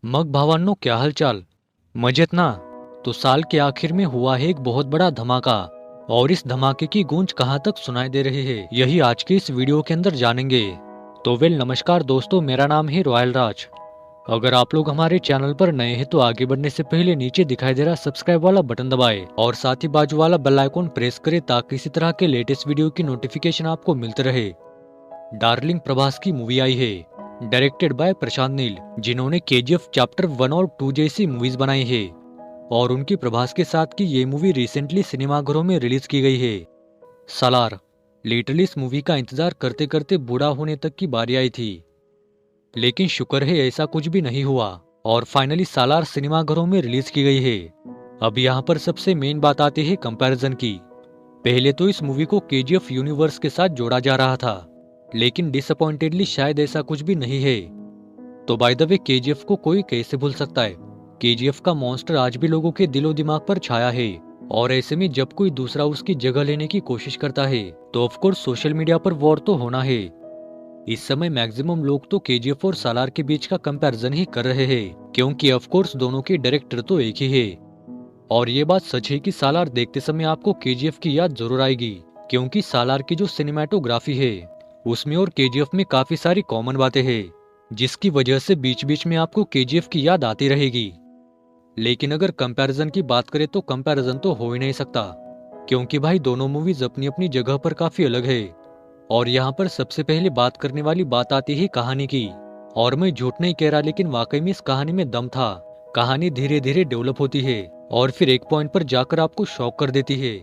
मग भावांनो, क्या हालचाल? मजेत ना? तो साल के आखिर में हुआ है एक बहुत बड़ा धमाका। और इस धमाके की गूंज कहाँ तक सुनाई दे रही है, यही आज के इस वीडियो के अंदर जानेंगे। तो नमस्कार दोस्तों, मेरा नाम है रॉयल राज। अगर आप लोग हमारे चैनल पर नए हैं तो आगे बढ़ने से पहले नीचे दिखाई दे रहा सब्सक्राइब वाला बटन दबाएं और साथ ही बाजू वाला बेल आइकॉन प्रेस करें ताकि इसी तरह के लेटेस्ट वीडियो की नोटिफिकेशन आपको मिलते रहे। डार्लिंग प्रभास की मूवी आई है, डायरेक्टेड बाय प्रशांत नील, जिन्होंने केजीएफ चैप्टर 1 और 2 जैसी मूवीज बनाई है। और उनकी प्रभास के साथ की ये मूवी रिसेंटली सिनेमाघरों में रिलीज की गई है। सालार। लिटरली इस मूवी का इंतजार करते करते बूढ़ा होने तक की बारी आई थी, लेकिन शुक्र है ऐसा कुछ भी नहीं हुआ और फाइनली सालार सिनेमाघरों में रिलीज की गई है। अब यहाँ पर सबसे मेन बात आती है कंपैरिजन की। पहले तो इस मूवी को केजीएफ यूनिवर्स के साथ जोड़ा जा रहा था, लेकिन डिसअपॉइंटेडली शायद ऐसा कुछ भी नहीं है। तो बाय द वे, केजीएफ को कोई कैसे भूल सकता है? केजीएफ का मॉन्स्टर आज भी लोगों के दिलो दिमाग पर छाया है, और ऐसे में जब कोई दूसरा उसकी जगह लेने की कोशिश करता है तो ऑफ कोर्स सोशल मीडिया पर वॉर तो होना है। इस समय मैक्सिमम लोग तो केजीएफ और सालार के बीच का कंपैरिजन ही कर रहे हैं, क्योंकि ऑफ कोर्स दोनों के डायरेक्टर तो एक ही है। और ये बात सच है कि सालार देखते समय आपको केजीएफ की याद जरूर आएगी, क्योंकि सालार की जो सिनेमेटोग्राफी है उसमें और केजीएफ में काफी सारी कॉमन बातें हैं, जिसकी वजह से बीच बीच में आपको केजीएफ की याद आती रहेगी। लेकिन अगर कंपैरिजन की बात करें तो कंपैरिजन तो हो ही नहीं सकता, क्योंकि भाई दोनों मूवीज अपनी अपनी जगह पर काफी अलग है। और यहाँ पर सबसे पहले बात करने वाली बात आती है कहानी की। और मैं झूठ नहीं कह रहा, लेकिन वाकई में इस कहानी में दम था। कहानी धीरे धीरे डेवलप होती है और फिर एक पॉइंट पर जाकर आपको शॉक कर देती है।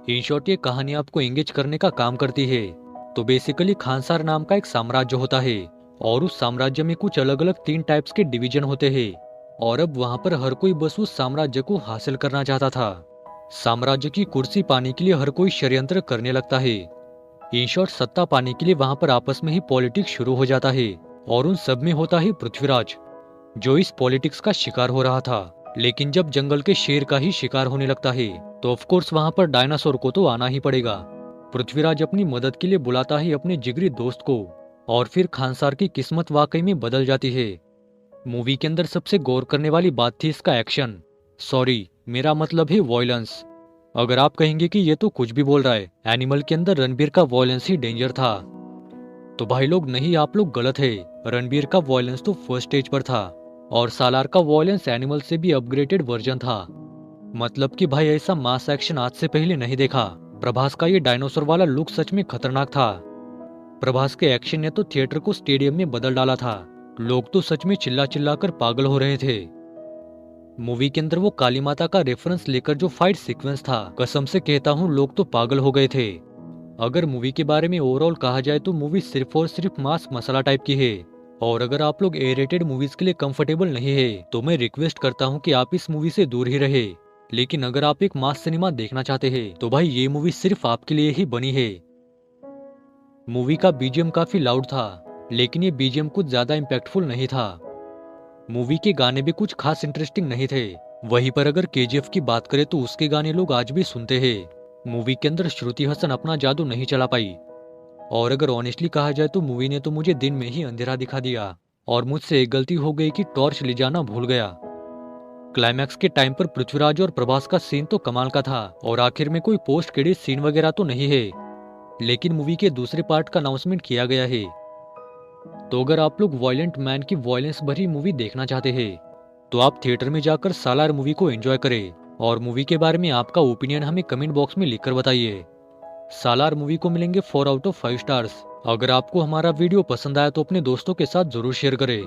इन शॉर्ट, ये कहानी आपको एंगेज करने का काम करती है। तो बेसिकली खानसार नाम का एक साम्राज्य होता है, और उस साम्राज्य में कुछ अलग अलग 3 टाइप्स के डिवीजन होते हैं। और अब वहां पर हर कोई बस उस साम्राज्य को हासिल करना चाहता था। साम्राज्य की कुर्सी पाने के लिए हर कोई षड्यंत्र करने लगता है। इन शॉर्ट, सत्ता पाने के लिए वहां पर आपस में ही पॉलिटिक्स शुरू हो जाता है, और उन सब में होता है पृथ्वीराज, जो इस पॉलिटिक्स का शिकार हो रहा था। लेकिन जब जंगल के शेर का ही शिकार होने लगता है तो ऑफ कोर्स वहां पर डायनासोर को तो आना ही पड़ेगा। पृथ्वीराज अपनी मदद के लिए बुलाता है अपने जिगरी दोस्त को, और फिर खानसार की किस्मत वाकई में बदल जाती है। मूवी के अंदर सबसे गौर करने वाली बात थी इसका एक्शन। सॉरी, मेरा मतलब है वॉयलेंस। अगर आप कहेंगे कि ये तो कुछ भी बोल रहा है, एनिमल के अंदर रणबीर का वॉयलेंस ही डेंजर था, तो भाई लोग नहीं, आप लोग गलत है। रणबीर का वॉयलेंस तो फर्स्ट स्टेज पर था, और सालार का वॉयलेंस एनिमल से भी अपग्रेडेड वर्जन था। मतलब कि भाई ऐसा मास एक्शन आज से पहले नहीं देखा। प्रभास का ये डायनासोर वाला लुक सच में खतरनाक था। प्रभास के एक्शन ने तो थिएटर को स्टेडियम में बदल डाला था। लोग तो सच में चिल्ला चिल्ला कर पागल हो रहे थे। मूवी के अंदर वो काली माता का रेफरेंस लेकर जो फाइट सीक्वेंस था, कसम से कहता हूँ लोग तो पागल हो गए थे। अगर मूवी के बारे में ओवरऑल कहा जाए तो मूवी सिर्फ और सिर्फ मास मसाला टाइप की है। और अगर आप लोग ए रेटेड मूवीज के लिए कंफर्टेबल नहीं है तो मैं रिक्वेस्ट करता हूँ कि आप इस मूवी से दूर ही रहे। लेकिन अगर आप एक मास सिनेमा देखना चाहते हैं तो भाई ये मूवी सिर्फ आपके लिए ही बनी है। मूवी का बीजीएम काफी लाउड था, लेकिन ये बीजीएम कुछ ज्यादा इम्पैक्टफुल नहीं था। मूवी के गाने भी कुछ खास इंटरेस्टिंग नहीं थे। वहीं पर अगर केजीएफ की बात करें तो उसके गाने लोग आज भी सुनते हैं। मूवी के अंदर श्रुति हसन अपना जादू नहीं चला पाई। और अगर ऑनेस्टली कहा जाए तो मूवी ने तो मुझे दिन में ही अंधेरा दिखा दिया, और मुझसे एक गलती हो गई कि टॉर्च ले जाना भूल गया। क्लाइमैक्स के टाइम पर पृथ्वीराज और प्रभास का सीन तो कमाल का था, और आखिर में कोई पोस्ट क्रेडिट सीन वगैरह तो नहीं है, लेकिन मूवी के दूसरे पार्ट का अनाउंसमेंट किया गया है। तो अगर आप लोग वायलेंट मैन की वायलेंस भरी मूवी देखना चाहते हैं तो आप थिएटर में जाकर सालार मूवी को एंजॉय करें। और मूवी के बारे में आपका ओपिनियन हमें कमेंट बॉक्स में लिखकर बताइए। सालार मूवी को मिलेंगे 4 आउट ऑफ 5 स्टार्स। अगर आपको हमारा वीडियो पसंद आया तो अपने दोस्तों के साथ जरूर शेयर करें।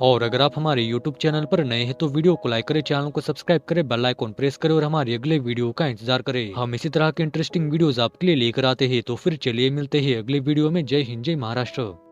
और अगर आप हमारे यूट्यूब चैनल पर नए हैं तो वीडियो को लाइक करें, चैनल को सब्सक्राइब करें, बेल आइकॉन प्रेस करें और हमारे अगले वीडियो का इंतजार करें। हम इसी तरह के इंटरेस्टिंग वीडियोस आपके लिए लेकर आते हैं। तो फिर चलिए मिलते हैं अगले वीडियो में। जय हिंद, जय महाराष्ट्र।